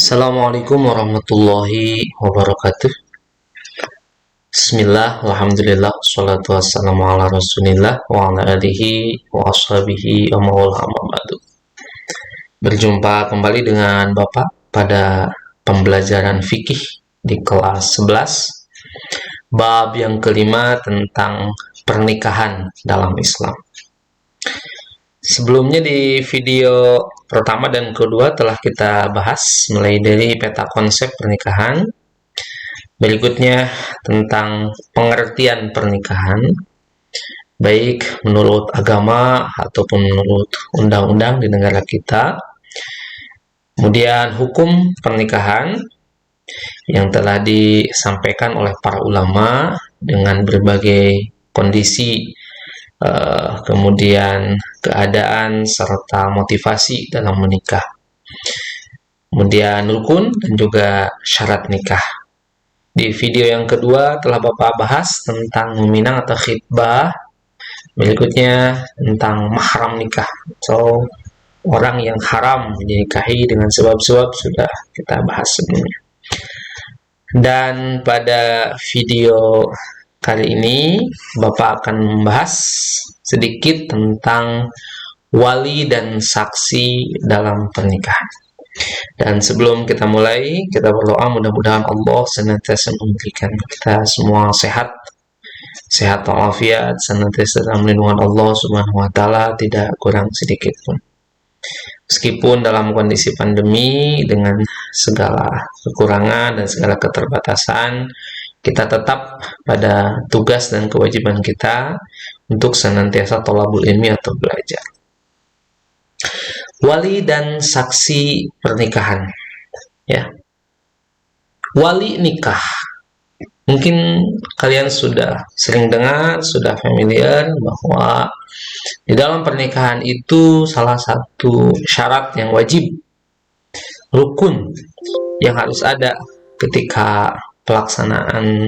Assalamualaikum warahmatullahi wabarakatuh. Bismillah, alhamdulillah, wassalatu wassalamu ala rasulillah wa ala alihi wa ashabihi wa mawala amma ba'du. Berjumpa kembali dengan Bapak pada pembelajaran fikih di kelas 11, bab yang kelima tentang pernikahan dalam Islam. Sebelumnya di video pertama dan kedua telah kita bahas mulai dari peta konsep pernikahan, berikutnya tentang pengertian pernikahan, baik menurut agama ataupun menurut undang-undang di negara kita, kemudian hukum pernikahan yang telah disampaikan oleh para ulama dengan berbagai kondisi, kemudian keadaan serta motivasi dalam menikah, kemudian rukun dan juga syarat nikah. Di video yang kedua telah Bapak bahas tentang meminang atau khitbah, berikutnya tentang mahram nikah atau orang yang haram dinikahi dengan sebab-sebab sudah kita bahas sebelumnya. Dan pada video kali ini Bapak akan membahas sedikit tentang wali dan saksi dalam pernikahan. Dan sebelum kita mulai, kita berdoa mudah-mudahan Allah senantiasa memberikan kita semua sehat walafiat, senantiasa dalam lindungan Allah Subhanahu wa taala, tidak kurang sedikit pun. Meskipun dalam kondisi pandemi dengan segala kekurangan dan segala keterbatasan, kita tetap pada tugas dan kewajiban kita untuk senantiasa thalabul ilmi atau belajar. Wali dan saksi pernikahan, ya. Wali nikah, mungkin kalian sudah sering dengar, sudah familiar bahwa di dalam pernikahan itu salah satu syarat yang wajib, rukun yang harus ada ketika pelaksanaan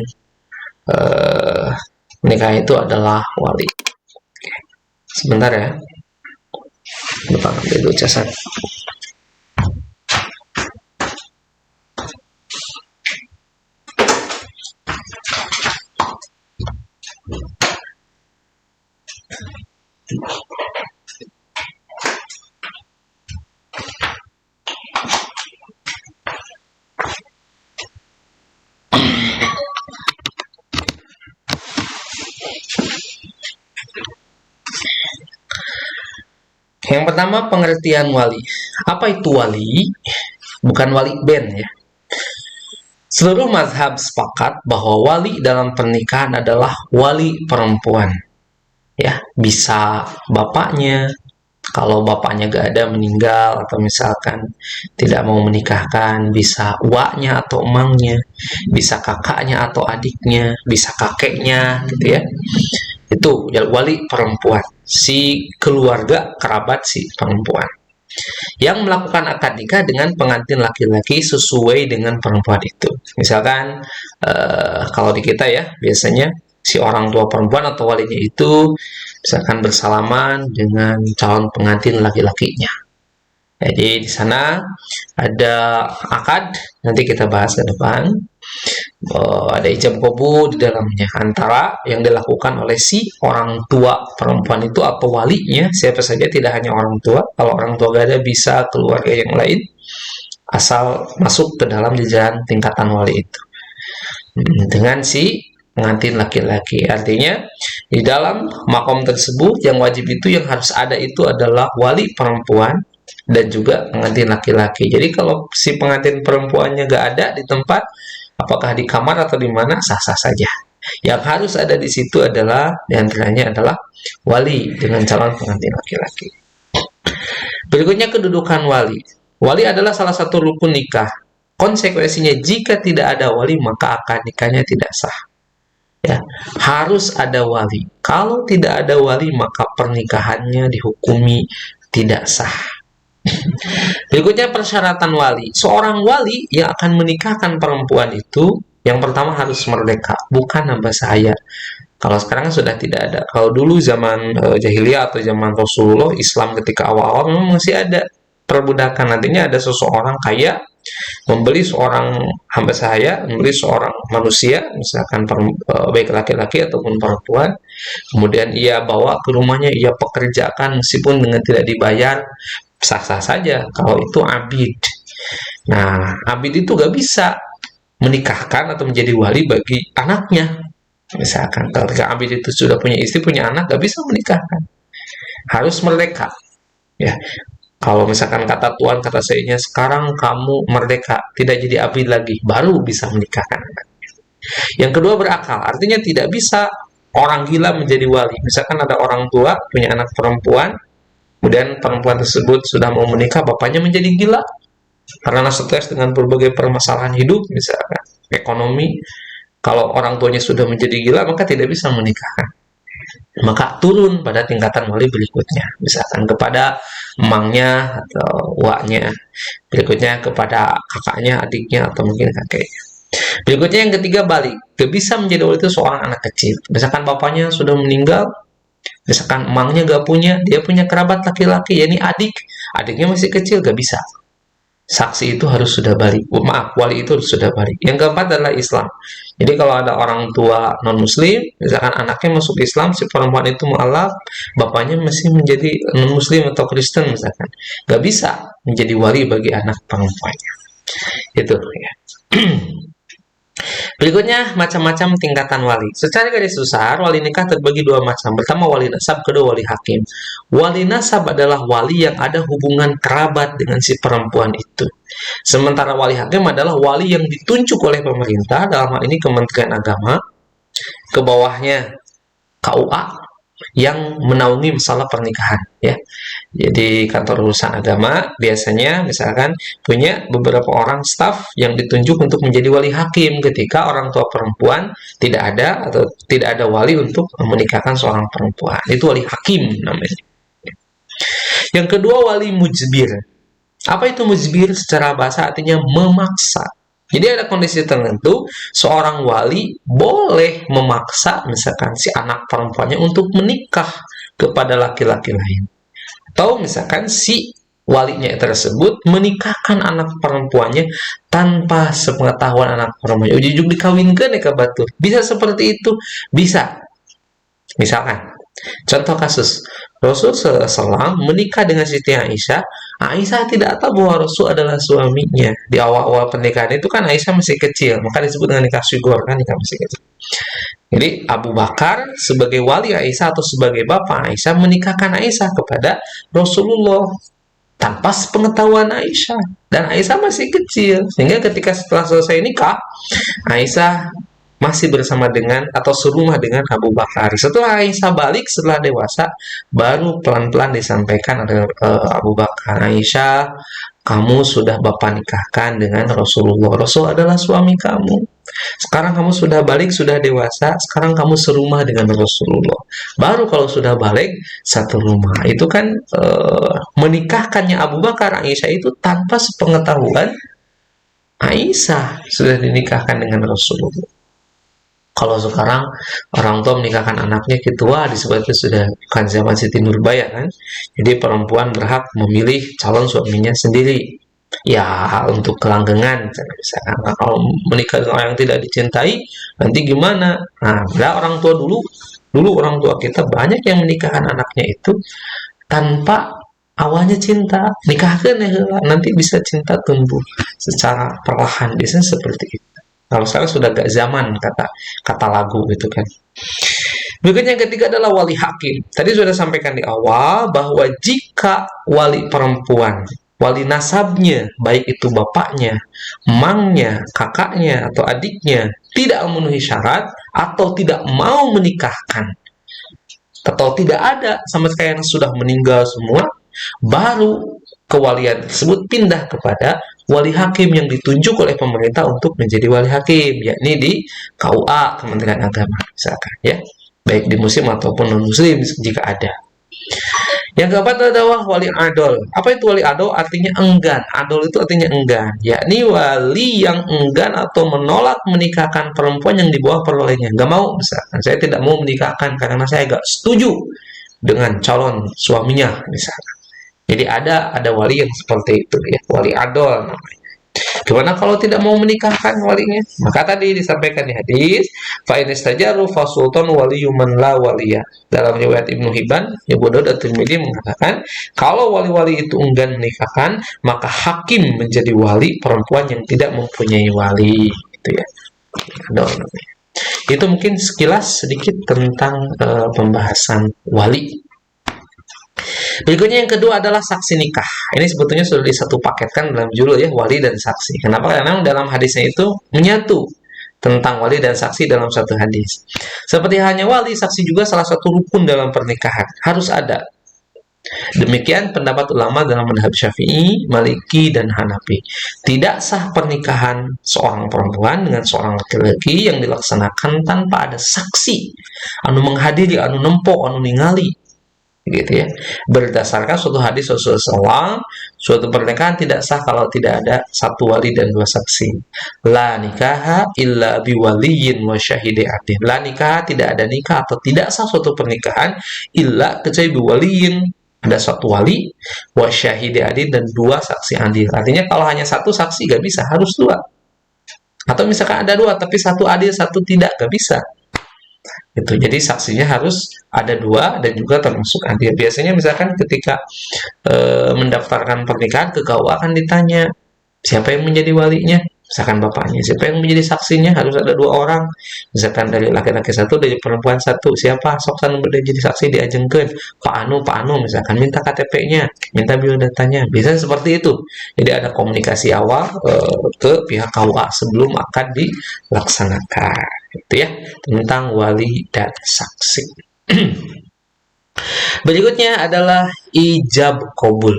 nikah itu adalah wali. Sebentar ya, Bapak ambil dulu casan. Yang pertama, pengertian wali. Apa itu wali? Bukan wali band ya. Seluruh mazhab sepakat bahwa wali dalam pernikahan adalah wali perempuan. Ya, bisa bapaknya, kalau bapaknya gak ada meninggal atau misalkan tidak mau menikahkan, bisa uaknya atau emangnya, bisa kakaknya atau adiknya, bisa kakeknya gitu ya. Itu ya, wali perempuan, si keluarga kerabat si perempuan yang melakukan akad nikah dengan pengantin laki-laki sesuai dengan perempuan itu. Misalkan kalau di kita ya, biasanya si orang tua perempuan atau walinya itu misalkan bersalaman dengan calon pengantin laki-lakinya. Jadi di sana ada akad, nanti kita bahas ke depan. Ada ijab qabul di dalamnya antara yang dilakukan oleh si orang tua perempuan itu atau walinya, siapa saja, tidak hanya orang tua. Kalau orang tua gak ada, bisa keluarga yang lain asal masuk ke dalam jajaran tingkatan wali itu dengan si pengantin laki-laki. Artinya di dalam makom tersebut yang wajib itu, yang harus ada itu adalah wali perempuan dan juga pengantin laki-laki. Jadi kalau si pengantin perempuannya gak ada di tempat, apakah di kamar atau di mana, sah-sah saja. Yang harus ada di situ adalah, diantaranya adalah wali dengan calon pengantin laki-laki. Berikutnya kedudukan wali. Wali adalah salah satu rukun nikah. Konsekuensinya jika tidak ada wali maka akad nikahnya tidak sah. Ya, harus ada wali. Kalau tidak ada wali maka pernikahannya dihukumi tidak sah. Berikutnya persyaratan wali. Seorang wali yang akan menikahkan perempuan itu, yang pertama harus merdeka, bukan nambah saya. Kalau sekarang sudah tidak ada. Kalau dulu zaman jahiliyah atau zaman Rasulullah, Islam ketika awal-awal memang masih ada perbudakan. Nantinya ada seseorang kaya membeli seorang hamba sahaya, membeli seorang manusia, misalkan baik laki-laki ataupun perempuan, kemudian ia bawa ke rumahnya, ia pekerjakan meskipun dengan tidak dibayar, sah-sah saja kalau itu abid. Nah, abid itu gak bisa menikahkan atau menjadi wali bagi anaknya. Misalkan ketika abid itu sudah punya istri, punya anak, gak bisa menikahkan. Harus merdeka. Ya, kalau misalkan kata Tuhan, kata sayanya, sekarang kamu merdeka, tidak jadi abid lagi, baru bisa menikahkan. Yang kedua berakal, artinya tidak bisa orang gila menjadi wali. Misalkan ada orang tua punya anak perempuan, kemudian perempuan tersebut sudah mau menikah, bapaknya menjadi gila karena stres dengan berbagai permasalahan hidup, misalkan ekonomi. Kalau orang tuanya sudah menjadi gila, maka tidak bisa menikahkan. Maka turun pada tingkatan wali berikutnya, misalkan kepada emangnya atau waknya, berikutnya kepada kakaknya, adiknya, atau mungkin kakeknya. Berikutnya yang ketiga balik, gak bisa menjadi wali itu seorang anak kecil. Misalkan bapaknya sudah meninggal, misalkan emangnya gak punya, dia punya kerabat laki-laki, yakni adik, adiknya masih kecil, gak bisa. Saksi itu harus sudah balik, wali itu harus sudah balik. Yang keempat adalah Islam. Jadi kalau ada orang tua non muslim, misalkan anaknya masuk Islam, si perempuan itu mualaf, bapaknya masih menjadi non muslim atau Kristen misalkan, gak bisa menjadi wali bagi anak perempuannya. Itu ya. Berikutnya macam-macam tingkatan wali. Secara garis besar, wali nikah terbagi dua macam. Pertama wali nasab, kedua wali hakim. Wali nasab adalah wali yang ada hubungan kerabat dengan si perempuan itu. Sementara wali hakim adalah wali yang ditunjuk oleh pemerintah, dalam hal ini Kementerian Agama, ke bawahnya KUA, yang menaungi masalah pernikahan, ya. Jadi kantor urusan agama biasanya misalkan punya beberapa orang staf yang ditunjuk untuk menjadi wali hakim ketika orang tua perempuan tidak ada atau tidak ada wali untuk menikahkan seorang perempuan. Itu wali hakim namanya. Yang kedua wali mujbir. Apa itu mujbir? Secara bahasa artinya memaksa. Jadi ada kondisi tertentu, seorang wali boleh memaksa misalkan si anak perempuannya untuk menikah kepada laki-laki lain. Atau misalkan si walinya tersebut menikahkan anak perempuannya tanpa sepengetahuan anak perempuannya. Ujung-ujung dikawinkan ya ke batur. Bisa seperti itu? Bisa. Misalkan, contoh kasus, Rasul SAW menikah dengan Siti Aisyah. Aisyah tidak tahu bahwa Rasul adalah suaminya. Di awal-awal pernikahan itu kan Aisyah masih kecil, maka disebut dengan nikah syukur, kan nikah masih kecil. Jadi Abu Bakar sebagai wali Aisyah atau sebagai bapak Aisyah menikahkan Aisyah kepada Rasulullah tanpa sepengetahuan Aisyah. Dan Aisyah masih kecil, sehingga ketika setelah selesai nikah, Aisyah masih bersama dengan atau serumah dengan Abu Bakar. Setelah Aisyah balik, setelah dewasa, baru pelan-pelan disampaikan oleh Abu Bakar, Aisyah, kamu sudah Bapak nikahkan dengan Rasulullah. Rasul adalah suami kamu. Sekarang kamu sudah balik, sudah dewasa, sekarang kamu serumah dengan Rasulullah. Baru kalau sudah balik, satu rumah. Itu kan menikahkannya Abu Bakar Aisyah itu tanpa sepengetahuan Aisyah sudah dinikahkan dengan Rasulullah. Kalau sekarang orang tua menikahkan anaknya ketua disebutnya sudah bukan zaman Siti Nurbaya kan. Jadi perempuan berhak memilih calon suaminya sendiri. Ya untuk kelanggengan misalkan. Nah, kalau menikah dengan orang yang tidak dicintai nanti gimana? Nah, padahal orang tua dulu orang tua kita banyak yang menikahkan anaknya itu tanpa awalnya cinta. Nikahkan ya nanti bisa cinta tumbuh secara perlahan. Biasanya seperti itu. Kalau sekarang sudah gak zaman kata lagu gitu kan. Berikutnya yang ketiga adalah wali hakim. Tadi sudah sampaikan di awal bahwa jika wali perempuan, wali nasabnya, baik itu bapaknya, emangnya, kakaknya, atau adiknya, tidak memenuhi syarat atau tidak mau menikahkan, atau tidak ada sama sekali yang sudah meninggal semua, baru kewalian tersebut pindah kepada wali hakim yang ditunjuk oleh pemerintah untuk menjadi wali hakim, yakni di KUA, Kementerian Agama misalkan, ya, baik di muslim ataupun non muslim jika ada. Yang keempat adalah wali adol. Apa itu wali adol? Artinya enggan. Adol itu artinya enggan, yakni wali yang enggan atau menolak menikahkan perempuan yang di bawah perwaliannya. Gak mau, misalkan saya tidak mau menikahkan karena saya gak setuju dengan calon suaminya misalkan. Jadi ada wali yang seperti itu ya, wali adol namanya. Gimana kalau tidak mau menikahkan walinya? Maka tadi disampaikan di hadis, fa in istajaru fa sultan waliyyu man la waliya. Dalam riwayat Ibnu Hibban, Abu Daud dan Tirmidzi mengatakan, kalau wali-wali itu enggan menikahkan, maka hakim menjadi wali perempuan yang tidak mempunyai wali, gitu ya. Itu mungkin sekilas sedikit tentang pembahasan wali. Berikutnya yang kedua adalah saksi nikah. Ini sebetulnya sudah disatu paketkan dalam judul ya, wali dan saksi. Kenapa? Karena dalam hadisnya itu menyatu tentang wali dan saksi dalam satu hadis. Seperti hanya wali, saksi juga salah satu rukun dalam pernikahan. Harus ada. Demikian pendapat ulama dalam madhab Syafi'i, Maliki, dan Hanafi. Tidak sah pernikahan seorang perempuan dengan seorang laki-laki yang dilaksanakan tanpa ada saksi anu menghadiri, anu nempo, anu ningali, gitu ya. Berdasarkan suatu hadis Rasulullah SAW, suatu pernikahan tidak sah kalau tidak ada satu wali dan dua saksi. La nikaha illa biwaliyin wa syahidi adil. La nikaha, tidak ada nikah atau tidak sah suatu pernikahan illa kecuali biwaliyin, ada satu wali, wa syahidi adil, dan dua saksi adil. Artinya kalau hanya satu saksi gak bisa, harus dua. Atau misalkan ada dua tapi satu adil satu tidak, gak bisa. Gitu. Jadi saksinya harus ada dua dan juga termasuk adil. Biasanya misalkan ketika mendaftarkan pernikahan ke KUA akan ditanya siapa yang menjadi walinya, misalkan bapaknya, siapa yang menjadi saksinya, harus ada dua orang, misalkan dari laki-laki satu, dari perempuan satu, siapa sok anu jadi saksi diajengkeun, Pak Anu, misalkan minta KTP-nya, minta biodatanya, biasanya seperti itu. Jadi ada komunikasi awal ke pihak KUA sebelum akan dilaksanakan, gitu ya, tentang wali dan saksi. Berikutnya adalah ijab qabul.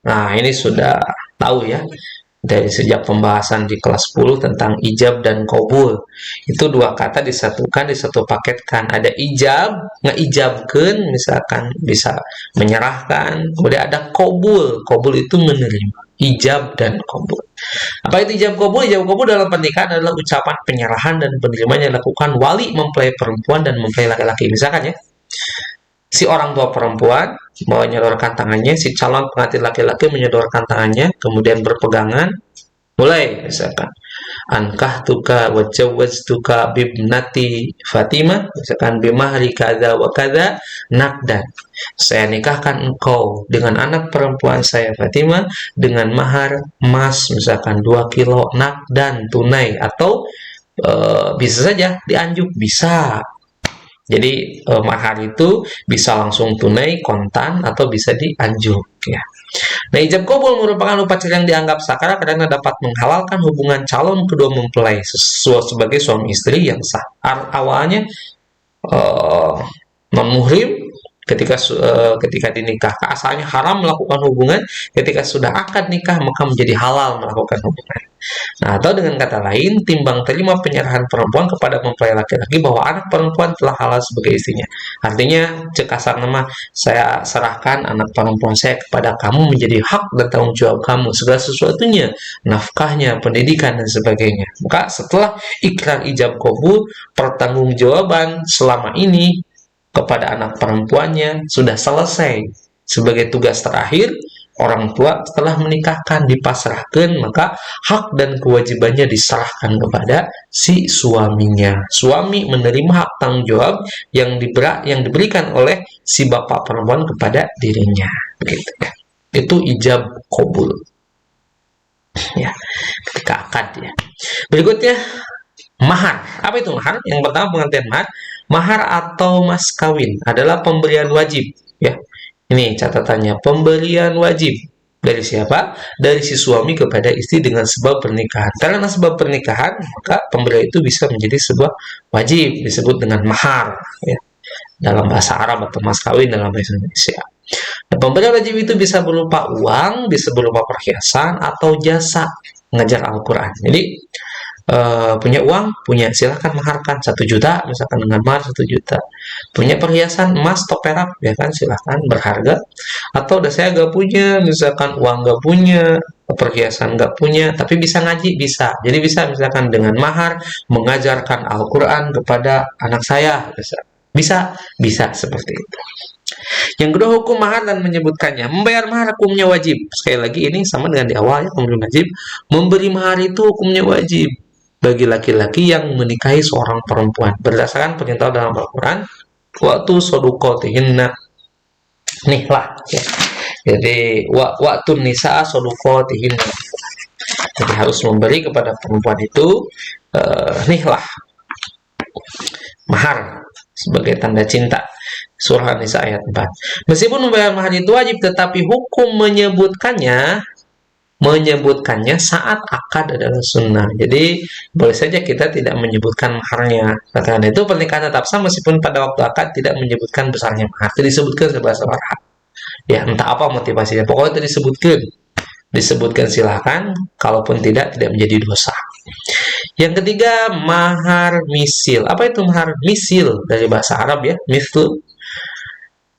Nah, ini sudah tahu ya, dari sejak pembahasan di kelas 10 tentang ijab dan qabul. Itu dua kata disatukan, disatu paketkan. Ada ijab, ngeijabkeun, misalkan bisa menyerahkan. Kemudian ada qabul. Qabul itu menerima. Ijab dan qabul. Apa itu ijab qabul? Ijab qabul dalam pernikahan adalah ucapan penyerahan dan penerimaan yang dilakukan wali mempelai perempuan dan mempelai laki-laki. Misalkan ya, si orang tua perempuan menyodorkan tangannya, si calon pengantin laki-laki menyodorkan tangannya, kemudian berpegangan, mulai misalkan ankah tuka wajawaz tuka bibnati Fatimah, misalkan bimahri kada wa kada nakdan, saya nikahkan engkau dengan anak perempuan saya Fatimah dengan mahar emas misalkan 2 kilo nakdan tunai, atau bisa saja dianjuk, bisa. Jadi mahar itu bisa langsung tunai, kontan, atau bisa dianjuk ya. Nah, ijab qabul merupakan upacara yang dianggap sakral karena dapat menghalalkan hubungan calon kedua mempelai sebagai suami istri yang sah. Awalnya non-muhrim ketika dinikahkan, asalnya haram melakukan hubungan, ketika sudah akad nikah maka menjadi halal melakukan hubungan. Nah, atau dengan kata lain, timbang terima penyerahan perempuan kepada mempelai laki-laki bahwa anak perempuan telah halal sebagai istrinya. Artinya, cek kasar nama, saya serahkan anak perempuan saya kepada kamu menjadi hak dan tanggung jawab kamu, segala sesuatunya, nafkahnya, pendidikan, dan sebagainya. Maka setelah ikrar ijab qabul, pertanggungjawaban selama ini kepada anak perempuannya sudah selesai. Sebagai tugas terakhir, orang tua setelah menikahkan dipasrahkan, maka hak dan kewajibannya diserahkan kepada si suaminya. Suami menerima hak tanggung jawab yang diberikan oleh si bapak perempuan kepada dirinya. Begitu ya. Itu ijab qabul. Ya, ketika akad ya. Berikutnya mahar. Apa itu mahar? Yang pertama, pengertian mahar. Mahar atau mas kawin adalah pemberian wajib ya. Ini catatannya, pemberian wajib dari siapa? Dari si suami kepada istri dengan sebab pernikahan. Karena sebab pernikahan, maka pemberian itu bisa menjadi sebuah wajib, disebut dengan mahar ya, dalam bahasa Arab, atau mas kawin dalam bahasa Indonesia. Nah, pemberian wajib itu bisa berupa uang, bisa berupa perhiasan, atau jasa mengajar Al-Quran. Jadi punya uang, silahkan maharkan 1 juta, misalkan dengan mahar 1 juta. Punya perhiasan emas atau perak, ya kan, silahkan berharga. Atau udah saya gak punya, misalkan uang gak punya, perhiasan gak punya, tapi bisa ngaji, bisa. Jadi bisa misalkan dengan mahar mengajarkan Al-Quran kepada anak saya, bisa seperti itu. Yang kedua, hukum mahar dan menyebutkannya. Membayar mahar hukumnya wajib. Sekali lagi ini sama dengan di awal ya, memberi wajib. Memberi mahar itu hukumnya wajib bagi laki-laki yang menikahi seorang perempuan berdasarkan perintah dalam Al-Quran, waktu sodukotihinna, nihlah ya. Jadi waktu nisa sodukotihinna, jadi harus memberi kepada perempuan itu nihlah, mahar sebagai tanda cinta. Surah An-Nisa ayat 4. Meskipun membayar mahar itu wajib, tetapi hukum menyebutkannya saat akad adalah sunnah. Jadi boleh saja kita tidak menyebutkan maharnya. Karena itu pernikahan tetap sah meskipun pada waktu akad tidak menyebutkan besarnya mahar. Itu disebutkan sebahasa Arab. Ya, entah apa motivasinya. Pokoknya itu disebutkan silahkan. Kalaupun tidak menjadi dosa. Yang ketiga, mahar misil. Apa itu mahar misil? Dari bahasa Arab ya, misl.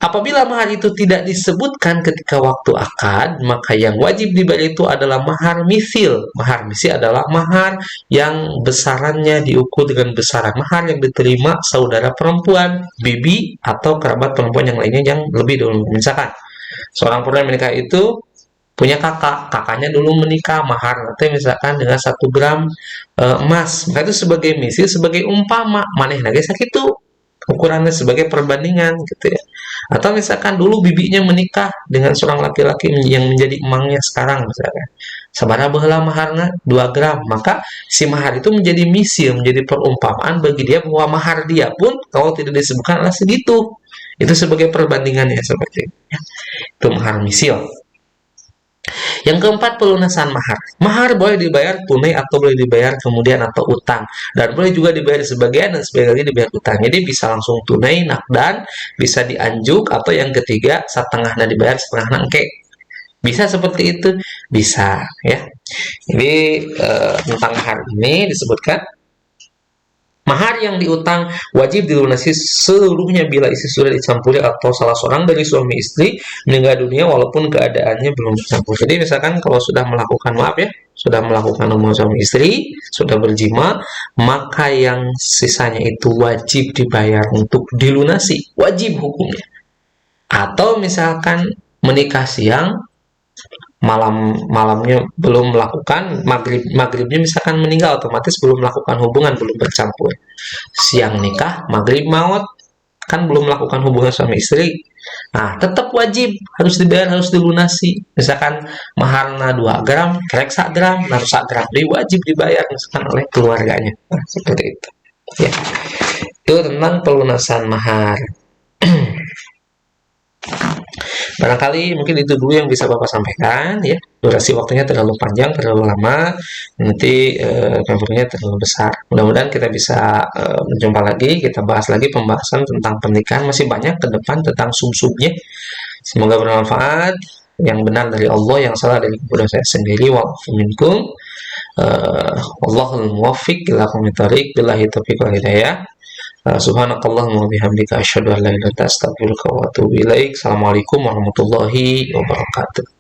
Apabila mahar itu tidak disebutkan ketika waktu akad, maka yang wajib dibayar itu adalah mahar misil. Mahar misil adalah mahar yang besarannya diukur dengan besaran mahar yang diterima saudara perempuan, bibi, atau kerabat perempuan yang lainnya yang lebih dulu. Misalkan, seorang perempuan menikah itu punya kakaknya dulu menikah, mahar nanti misalkan dengan 1 gram emas, maka itu sebagai misil, sebagai umpama, maneh lagi sakit tuh ukurannya sebagai perbandingan gitu ya. Atau misalkan dulu bibinya menikah dengan seorang laki-laki yang menjadi emangnya sekarang misalkan. Sabaraha baheula maharna 2 gram, maka si mahar itu menjadi misil, menjadi perumpamaan bagi dia bahwa mahar dia pun kalau tidak disebutkan adalah segitu. Itu sebagai perbandingannya seperti itu. Itu mahar misil. Yang keempat, pelunasan mahar. Mahar boleh dibayar tunai atau boleh dibayar kemudian atau utang. Dan boleh juga dibayar sebagian dan sebagian lagi dibayar utang. Jadi bisa langsung tunai, nakdan, bisa dianjuk, atau yang ketiga, setengahnya dibayar, setengahnya engke. Bisa seperti itu? Bisa ya. Jadi tentang mahar ini disebutkan, mahar yang diutang wajib dilunasi seluruhnya bila isi sudah dicampuri atau salah seorang dari suami istri meninggal dunia walaupun keadaannya belum dicampur. Jadi misalkan kalau sudah melakukan, maaf ya, sudah melakukan hubungan suami istri, sudah berjima, maka yang sisanya itu wajib dibayar untuk dilunasi, wajib hukumnya. Atau misalkan menikah siang, malamnya belum melakukan, maghribnya misalkan meninggal, otomatis belum melakukan hubungan, belum bercampur. Siang nikah, maghrib maut, kan belum melakukan hubungan suami istri. Nah, tetap wajib, harus dibayar, harus dilunasi. Misalkan maharna 2 gram, kerek 1 gram, nah 1 gram wajib dibayar misalkan oleh keluarganya. Nah, seperti itu. Ya. Itu tentang pelunasan mahar. Barangkali mungkin itu dulu yang bisa Bapak sampaikan ya. Durasi waktunya terlalu panjang, terlalu lama, nanti konfliknya terlalu besar. Mudah-mudahan kita bisa berjumpa lagi, kita bahas lagi pembahasan tentang pernikahan, masih banyak ke depan tentang sub-subnya. Semoga bermanfaat. Yang benar dari Allah, yang salah dari kepada saya sendiri. Wa'afu minkum. Wallahul muwaffiq ila aqwamit thoriq, billahi taufiq wal hidayah. Subhanakallahumma wabihamdika asyhadu an la ilaha illa anta astaghfiruka wa atubu ilaik. Assalamualaikum warahmatullahi wabarakatuh.